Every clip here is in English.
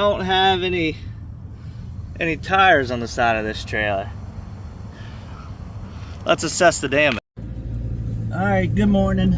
Don't have any tires on the side of this trailer. Let's assess the damage. Alright, good morning.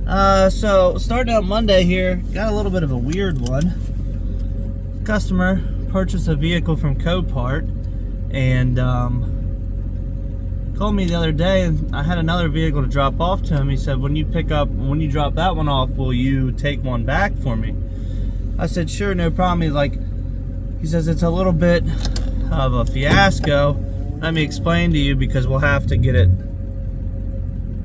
So starting out Monday here, got a little bit of a weird one. Customer purchased a vehicle from Copart and called me the other day, and I had another vehicle to drop off to him. He said, when you drop that one off, will you take one back for me? I said, sure, no problem. He says, it's a little bit of a fiasco. Let me explain to you, because we'll have to get it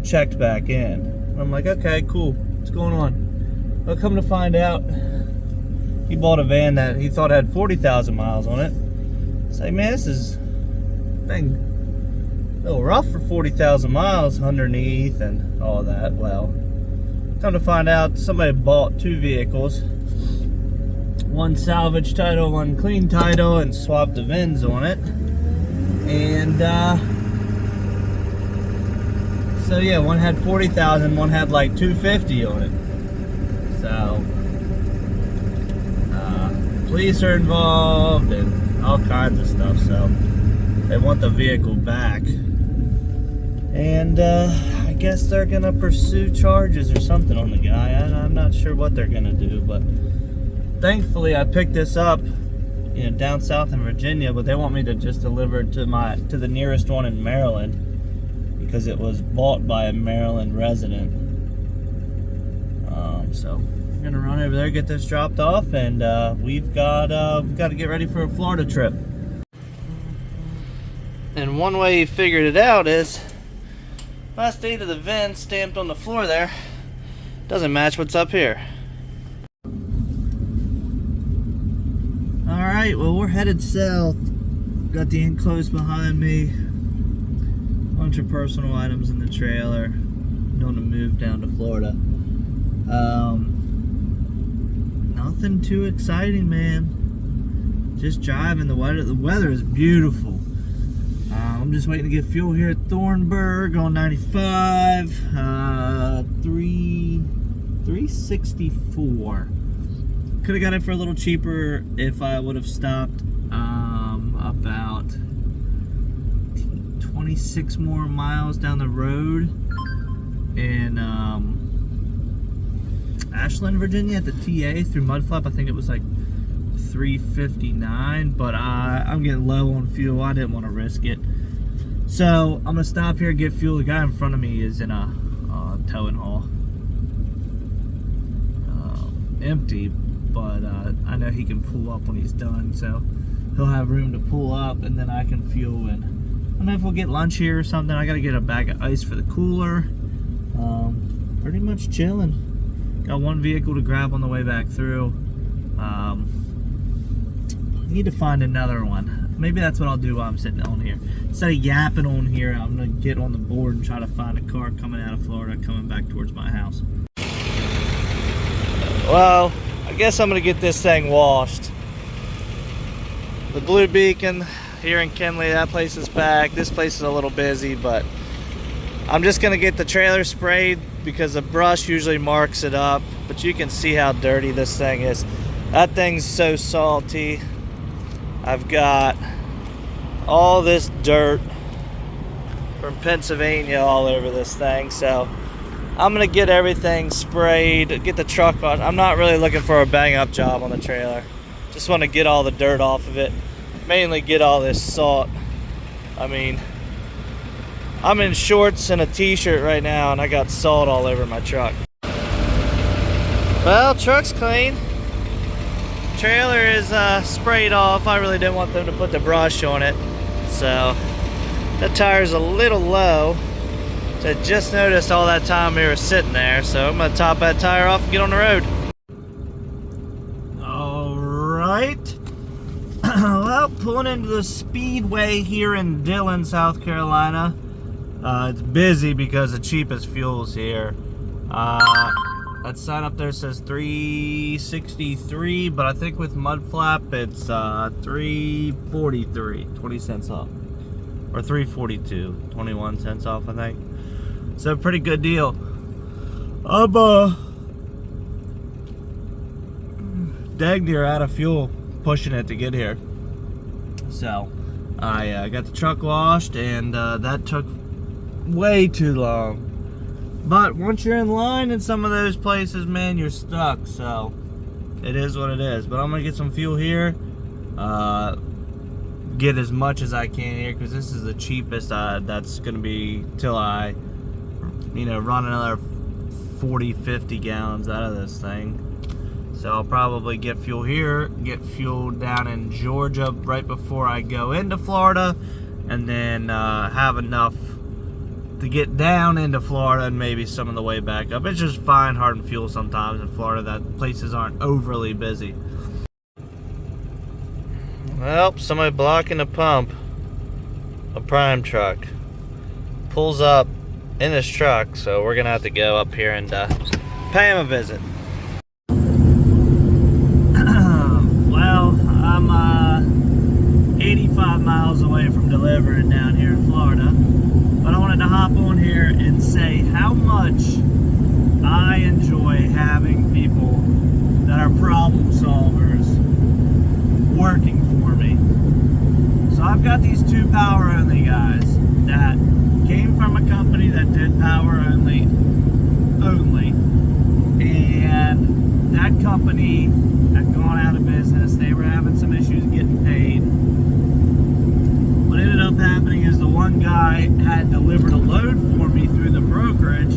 checked back in. I'm like, okay, cool. What's going on? Well, come to find out, he bought a van that he thought had 40,000 miles on it. Say, man, this is thing a little rough for 40,000 miles underneath and all that. Well, come to find out, somebody bought two vehicles. One salvage title, one clean title, and swapped the VINs on it. And so yeah, one had 40,000, one had like 250 on it. So police are involved and all kinds of stuff. So they want the vehicle back, and I guess they're gonna pursue charges or something on the guy. I'm not sure what they're gonna do, but thankfully I picked this up, down south in Virginia, but they want me to just deliver it to the nearest one in Maryland, because it was bought by a Maryland resident. So we're gonna run over there, get this dropped off, and we've got to get ready for a Florida trip. And one way he figured it out is last date of the VIN stamped on the floor there doesn't match what's up here. Alright, well, we're headed south. Got the enclosed behind me. Bunch of personal items in the trailer. Going to move down to Florida. Nothing too exciting, man. Just driving. The weather is beautiful. I'm just waiting to get fuel here at Thornburg on 95. 364. Could have got it for a little cheaper if I would have stopped about 26 more miles down the road in Ashland, Virginia, at the TA through Mudflap. I think it was like 359, but I'm getting low on fuel. I didn't want to risk it, so I'm gonna stop here and get fuel. The guy in front of me is in a tow and haul, empty, but I know he can pull up when he's done, so he'll have room to pull up, and then I can fuel in. I don't know if we'll get lunch here or something. I gotta get a bag of ice for the cooler. Pretty much chilling. Got one vehicle to grab on the way back through. Need to find another one. Maybe that's what I'll do while I'm sitting on here. Instead of yapping on here, I'm gonna get on the board and try to find a car coming out of Florida, coming back towards my house. Well, I guess I'm gonna get this thing washed. The Blue Beacon here in Kenley, that place is packed. This place is a little busy, but I'm just gonna get the trailer sprayed because the brush usually marks it up, but you can see how dirty this thing is. That thing's so salty. I've got all this dirt from Pennsylvania all over this thing, so I'm gonna get everything sprayed, get the truck on. I'm not really looking for a bang up job on the trailer. Just want to get all the dirt off of it. Mainly get all this salt. I mean, I'm in shorts and a t-shirt right now, and I got salt all over my truck. Well, truck's clean. Trailer is sprayed off. I really didn't want them to put the brush on it, so that tire's a little low. So I just noticed all that time we were sitting there, so I'm gonna top that tire off and get on the road. Alright. Well, pulling into the Speedway here in Dillon, South Carolina. It's busy because the cheapest fuel's here. That sign up there says 363, but I think with Mudflap it's 343, 20 cents off. Or 342, 21 cents off, I think. So pretty good deal. I'm dang near out of fuel pushing it to get here. So I got the truck washed, and that took way too long. But once you're in line in some of those places, man, you're stuck. So it is what it is. But I'm gonna get some fuel here, get as much as I can here, because this is the cheapest that's gonna be till I, run another 40-50 gallons out of this thing. So I'll probably get fuel here, get fuel down in Georgia right before I go into Florida, and then have enough to get down into Florida and maybe some of the way back up. It's just fine hard fuel sometimes in Florida that places aren't overly busy. Well, somebody blocking the pump. A Prime truck pulls up in this truck, so we're gonna have to go up here and pay him a visit. Well, I'm 85 miles away from delivering down here in Florida, but I wanted to hop on here and say how much I enjoy having people that are problem solvers working for me. So I've got these two power only guys that came from a company that did power only, and that company had gone out of business. They were having some issues getting paid. What ended up happening is the one guy had delivered a load for me through the brokerage,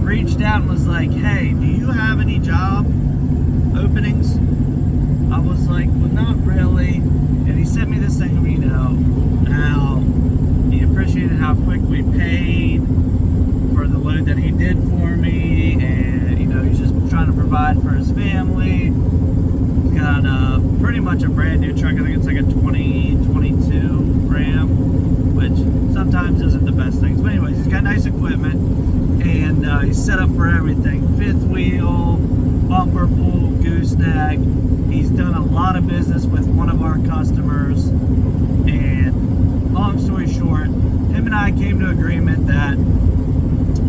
reached out and was like, hey, do you have any job openings? I was like, well, not really. And he sent me this thing, how he appreciated how quick we paid for the load that he did for me, and he's just trying to provide for his family. He's got pretty much a brand new truck. I think it's like a 2022 Ram, which sometimes isn't the best things. But anyways, he's got nice equipment, and he's set up for everything. Fifth wheel, bumper pull, gooseneck. He's done a lot of business with one of our customers, and long story short, him and I came to agreement that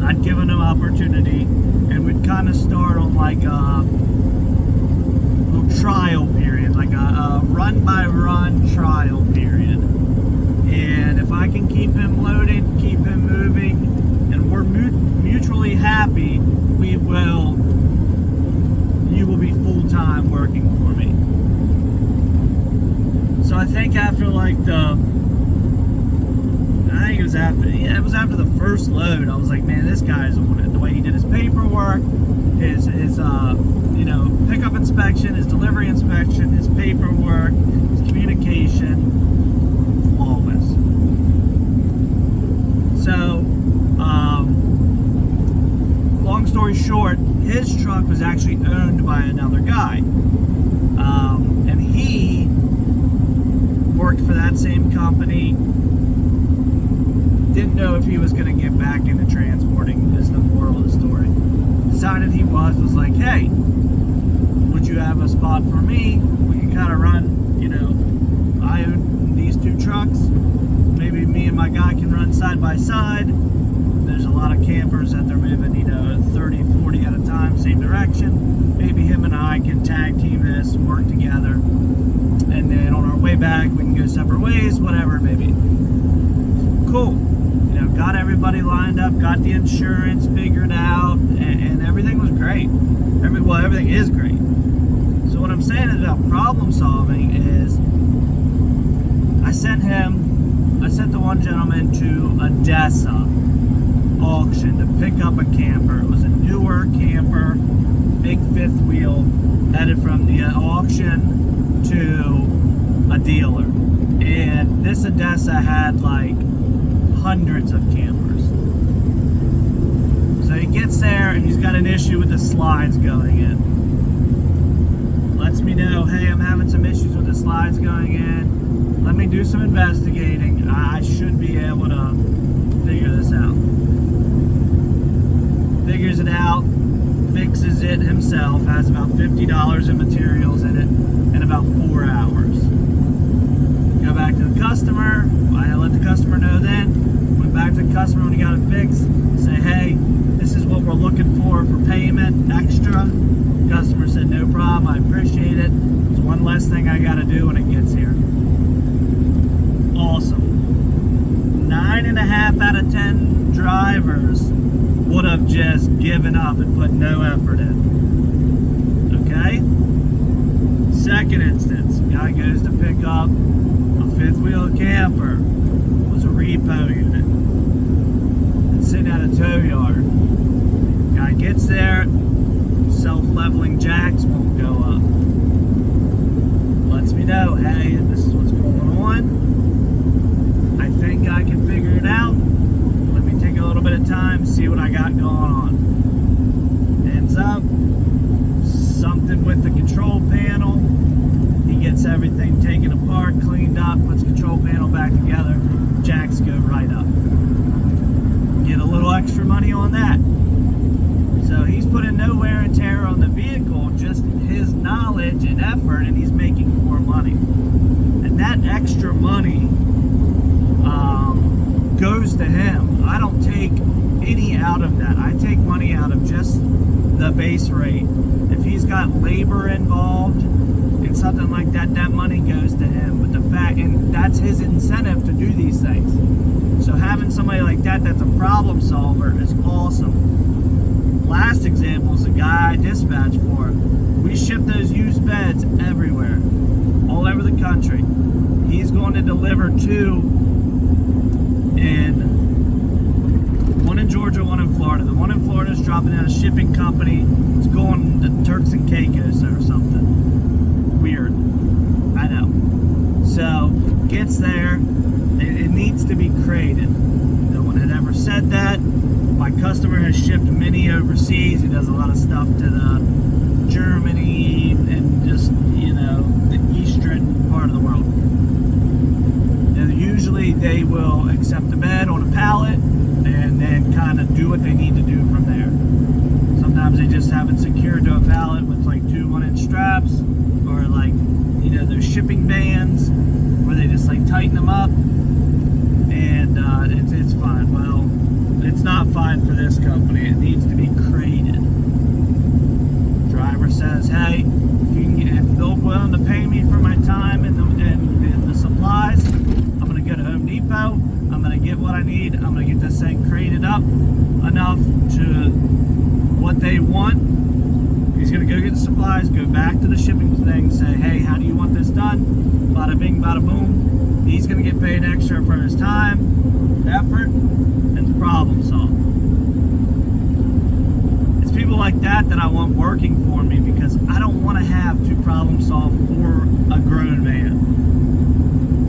I'd given him opportunity, and we'd kind of start on like a little trial period, like a run-by-run trial period. And if I can keep him loaded, keep him moving, and we're mutually happy, you will be full-time working for me. So I think after it was after the first load, I was like, man, this guy's on it. The way he did his paperwork, his pickup inspection, his delivery inspection, his paperwork, his communication, flawless. So, long story short, his truck was actually owned by another guy. And he worked for that same company. Didn't know if he was going to get back into transporting, is the moral of the story. Decided he was like, hey, would you have a spot for me? We can kind of run, I own these two trucks. Maybe me and my guy can run side by side. There's a lot of campers that they're moving, 30, 40 at a time, same direction. Maybe him and I can tag team this, work together. And then on our way back, we can go separate ways, whatever it may be. Cool. Got everybody lined up, got the insurance figured out, and everything was great. Everything is great. So what I'm saying about problem solving is I sent the one gentleman to Odessa auction to pick up a camper. It was a newer camper, big fifth wheel, headed from the auction to a dealer. And this Odessa had like hundreds of campers. So he gets there and he's got an issue with the slides going in. Lets me know, hey, I'm having some issues with the slides going in. Let me do some investigating. I should be able to figure this out. Figures it out, fixes it himself, has about $50 in materials in it, in about 4 hours. Go back to the customer. I let the customer know then. Went back to the customer when he got it fixed. Say, hey, this is what we're looking for payment extra. The customer said, no problem, I appreciate it. one less thing I gotta do when it gets here. Awesome. 9.5 out of 10 drivers would have just given up and put no effort in. Okay? Second instance, guy goes to pick up a fifth wheel camper. It was a repo unit. It's sitting at a tow yard. Guy gets there, self-leveling jacks won't go up. Lets me know, hey, this is what's going on. I think I can figure it out. Let me take a little bit of time, see what I got going on. Ends up, something with the control panel. He gets everything taken apart, cleaned up, puts control panel back together. Jacks go right up. Get a little extra money on that. So he's putting no wear and tear on the vehicle, just his knowledge and effort, and he's making more money. And that extra money goes to him. I don't take any out of that. I take money out of just the base rate. If he's got labor involved in something like that, that money goes to him. But the fact, and that's his incentive to do these things. So having somebody like that that's a problem solver is awesome. Last example is a guy I dispatched for. We ship those used beds everywhere, all over the country. He's going to deliver two one in Georgia, one in Florida. The one in Florida is dropping out a shipping company. It's going to Turks and Caicos or something. Weird. I know. So, gets there. It needs to be crated. No one had ever said that. My customer has shipped many overseas. He does a lot of stuff to the Germany and just, you know, the eastern part of the world. Now, usually they will accept the bed on a pallet and then kind of do what they need to do from there. Sometimes they just have it secured to a pallet with like 2 1-inch straps, or like, you know, those shipping bands where they just like tighten them up, and it's fine. Well, it's not fine for this company. It needs to be crated. Driver says, hey, if they're willing to pay me for my time and the supplies, I'm gonna go to Home Depot. I'm gonna get what I need. I'm gonna get this thing crated up enough to what they want. He's gonna go get the supplies, go back to the shipping thing, say, hey, how do you want this done? Bada bing, bada boom. He's gonna get paid extra for his time, effort, and the problem solved. It's people like that that I want working for me, because I don't want to have to problem solve for a grown man.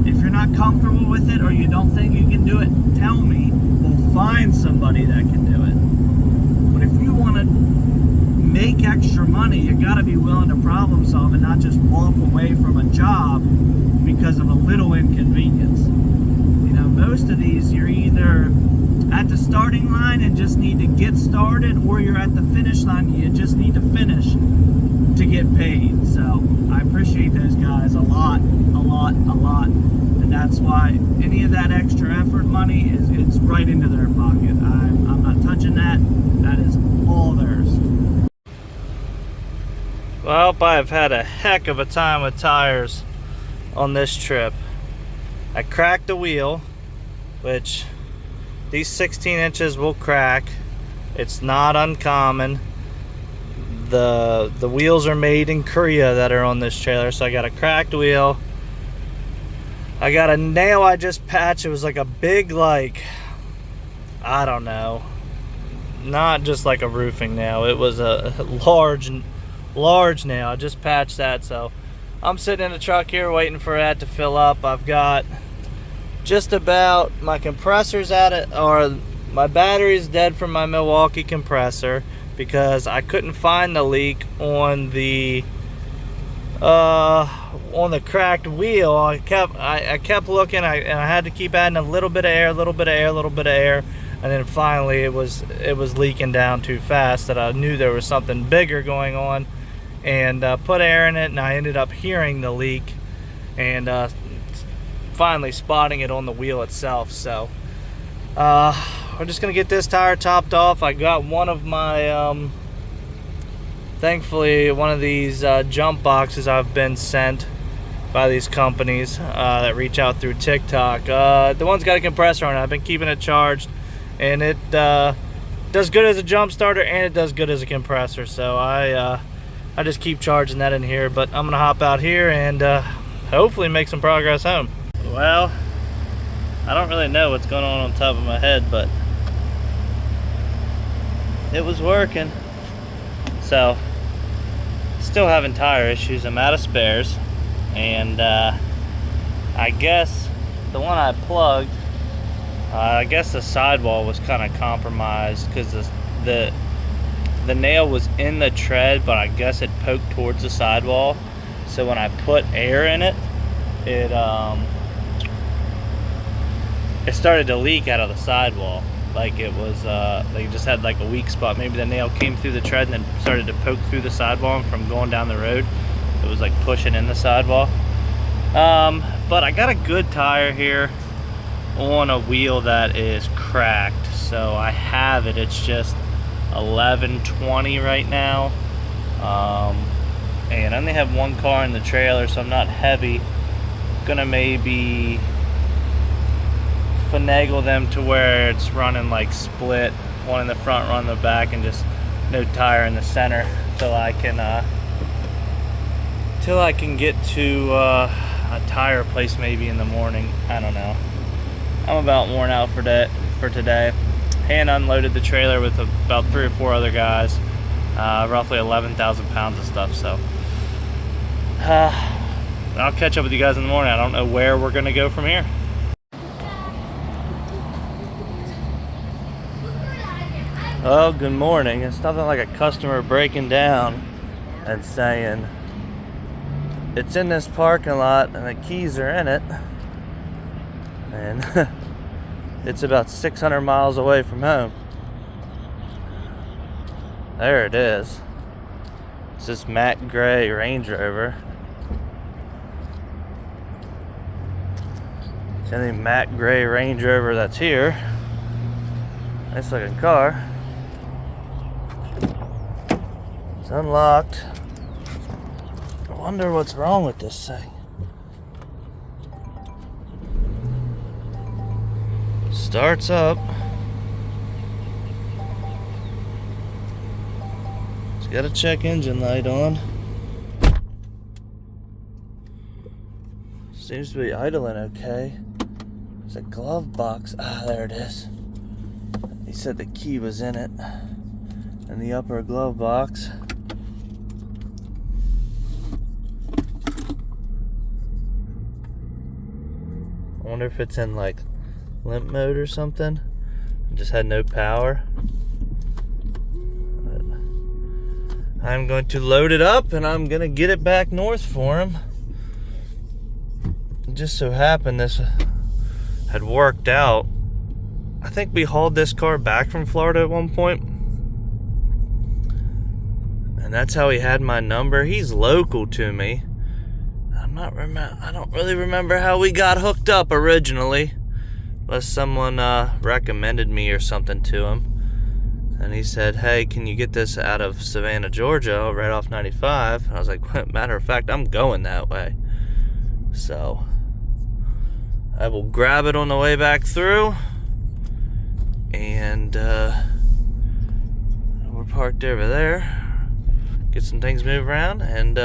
If you're not comfortable with it, or you don't think you can do it, tell me. We'll find somebody that can do it. But if you want to make extra money, you got to be willing to problem solve and not just walk away from a job because of a little inconvenience. You know, most of these, you're either at the starting line and just need to get started, or you're at the finish line and you just need to finish to get paid. So I appreciate those guys a lot. And that's why any of that extra effort money it's right into their pocket. I'm not touching that. That is all theirs. Well, I've had a heck of a time with tires on this trip. I cracked a wheel, which these 16 inches will crack. It's not uncommon. The wheels are made in Korea that are on this trailer, so I got a cracked wheel. I got a nail I just patched. It was like a big, like, I don't know, not just like a roofing nail. It was a large nail. I just patched that, so I'm sitting in the truck here waiting for that to fill up. I've got just about my compressors at it, or my battery's dead from my Milwaukee compressor because I couldn't find the leak on the cracked wheel. I kept looking, and I had to keep adding a little bit of air, and then finally it was leaking down too fast that I knew there was something bigger going on, and put air in it, and I ended up hearing the leak and finally spotting it on the wheel itself. So we're just gonna get this tire topped off. I got one of my thankfully one of these jump boxes I've been sent by these companies that reach out through TikTok. The one's got a compressor on it. I've been keeping it charged, and it does good as a jump starter, and it does good as a compressor. So I just keep charging that in here. But I'm gonna hop out here and hopefully make some progress home. Well, I don't really know what's going on top of my head, but it was working. So still having tire issues. I'm out of spares. And I guess the one I plugged, I guess the sidewall was kind of compromised because the nail was in the tread, but I guess it poked towards the sidewall. So when I put air in it, it started to leak out of the sidewall. Like it was, like it just had like a weak spot. Maybe the nail came through the tread and then started to poke through the sidewall, and from going down the road, it was like pushing in the sidewall. But I got a good tire here on a wheel that is cracked, so I have it. It's just 1120 right now, and I only have one car in the trailer, so I'm not heavy. Gonna maybe finagle them to where it's running like split, one in the front, one in the back, and just no tire in the center till I can get to a tire place maybe in the morning. I don't know. I'm about worn out for today. Hand unloaded the trailer with about 3 or 4 other guys, roughly 11,000 pounds of stuff. So I'll catch up with you guys in the morning. I don't know where we're gonna go from here. Oh, good morning. It's nothing like a customer breaking down and saying, it's in this parking lot and the keys are in it, and it's about 600 miles away from home. There it is. It's this matte gray Range Rover. It's the only matte gray Range Rover that's here. Nice looking car. It's unlocked. I wonder what's wrong with this thing. Starts up. It's got a check engine light on. Seems to be idling okay. There's a glove box. Ah, there it is. He said the key was in it, in the upper glove box. I wonder if it's in like limp mode or something. It just had no power. But I'm going to load it up and I'm gonna get it back north for him. It just so happened this had worked out. I think we hauled this car back from Florida at one point, and that's how he had my number. He's local to me. I don't really remember how we got hooked up originally, unless someone recommended me or something to him. And he said, hey, can you get this out of Savannah, Georgia, right off 95? And I was like, matter of fact, I'm going that way. So I will grab it on the way back through, and we're parked over there. Get some things moved around and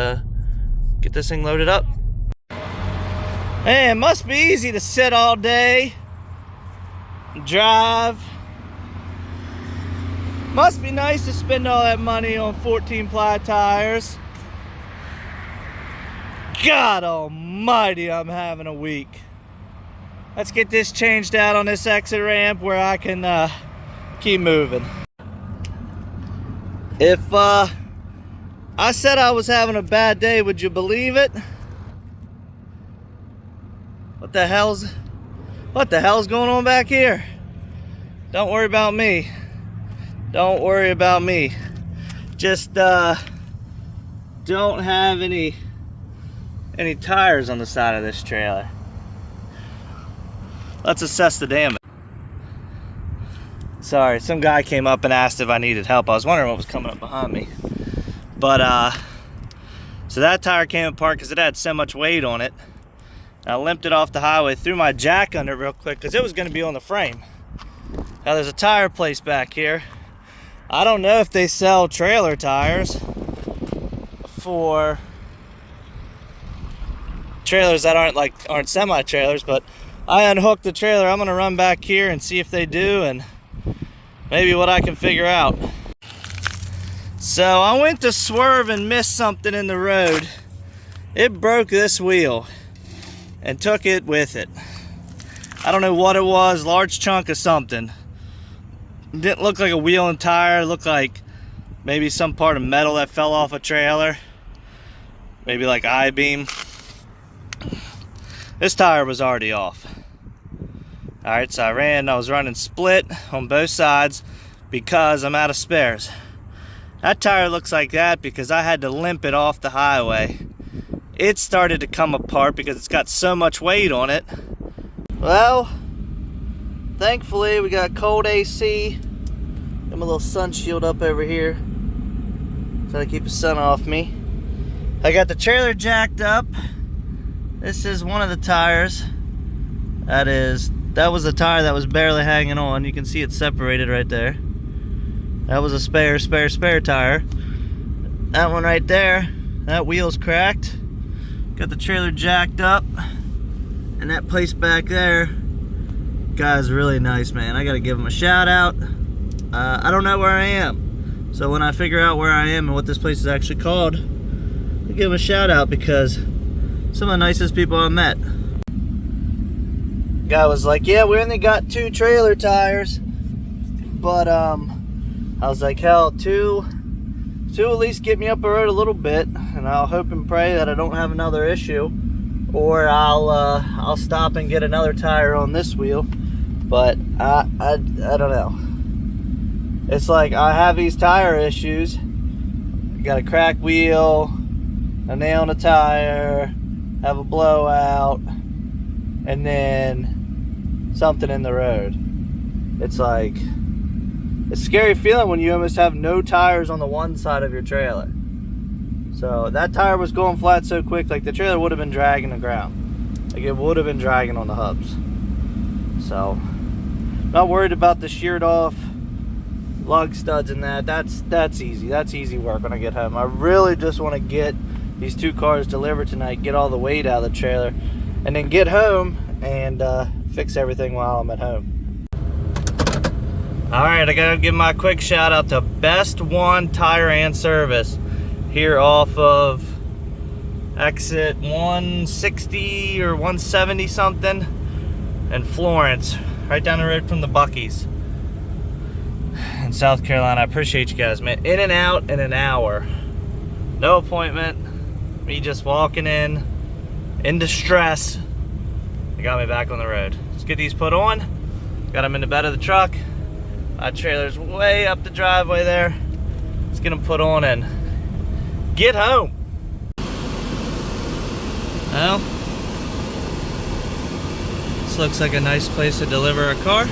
get this thing loaded up. Man, it must be easy to sit all day and drive. Must be nice to spend all that money on 14-ply tires. God almighty, I'm having a week. Let's get this changed out on this exit ramp where I can keep moving. If I said I was having a bad day, would you believe it? What the hell's going on back here? Don't worry about me. Don't worry about me. Just don't have any tires on the side of this trailer. Let's assess the damage. Sorry, some guy came up and asked if I needed help. I was wondering what was coming up behind me. But so that tire came apart because it had so much weight on it. I limped it off the highway, threw my jack under it real quick because it was going to be on the frame. Now there's a tire place back here. I don't know if they sell trailer tires for trailers that aren't semi-trailers, but I unhooked the trailer. I'm gonna run back here and see if they do, and maybe what I can figure out. So I went to swerve and missed something in the road. It broke this wheel and took it with it. I don't know what it was, large chunk of something. It didn't look like a wheel and tire. It looked like maybe some part of metal that fell off a trailer. Maybe like I-beam. This tire was already off. Alright, so I was running split on both sides because I'm out of spares. That tire looks like that because I had to limp it off the highway. It started to come apart because it's got so much weight on it. Well, thankfully we got cold AC. Got my little sun shield up over here, trying to keep the sun off me. I got the trailer jacked up. This is one of the tires. That was a tire that was barely hanging on. You can see it separated right there. That was a spare tire. That one right there, that wheel's cracked. Got the trailer jacked up. And that place back there, guy's really nice, man. I gotta give him a shout out. I don't know where I am. So when I figure out where I am and what this place is actually called, I'll give him a shout out because some of the nicest people I've met. Guy was like, yeah, we only got 2 trailer tires. But I was like, hell, two at least get me up the road a little bit, and I'll hope and pray that I don't have another issue. Or I'll stop and get another tire on this wheel. But I don't know. It's like I have these tire issues. Got a cracked wheel, a nail in the tire, have a blowout, and then something in the road. It's like, it's a scary feeling when you almost have no tires on the one side of your trailer. So that tire was going flat so quick, like the trailer would have been dragging the ground. Like it would have been dragging on the hubs. So, not worried about the sheared off lug studs and that. That's easy. That's easy work when I get home. I really just want to get these 2 cars delivered tonight, get all the weight out of the trailer, and then get home and fix everything while I'm at home. Alright, I gotta give my quick shout out to Best One Tire and Service here off of exit 160 or 170 something in Florence, right down the road from the Buc-ee's in South Carolina. I appreciate you guys, man. In and out in an hour. No appointment. Me just walking in distress. They got me back on the road. Let's get these put on. Got them in the bed of the truck. My trailer's way up the driveway there. Let's get them put on and get home. Well, this looks like a nice place to deliver a car.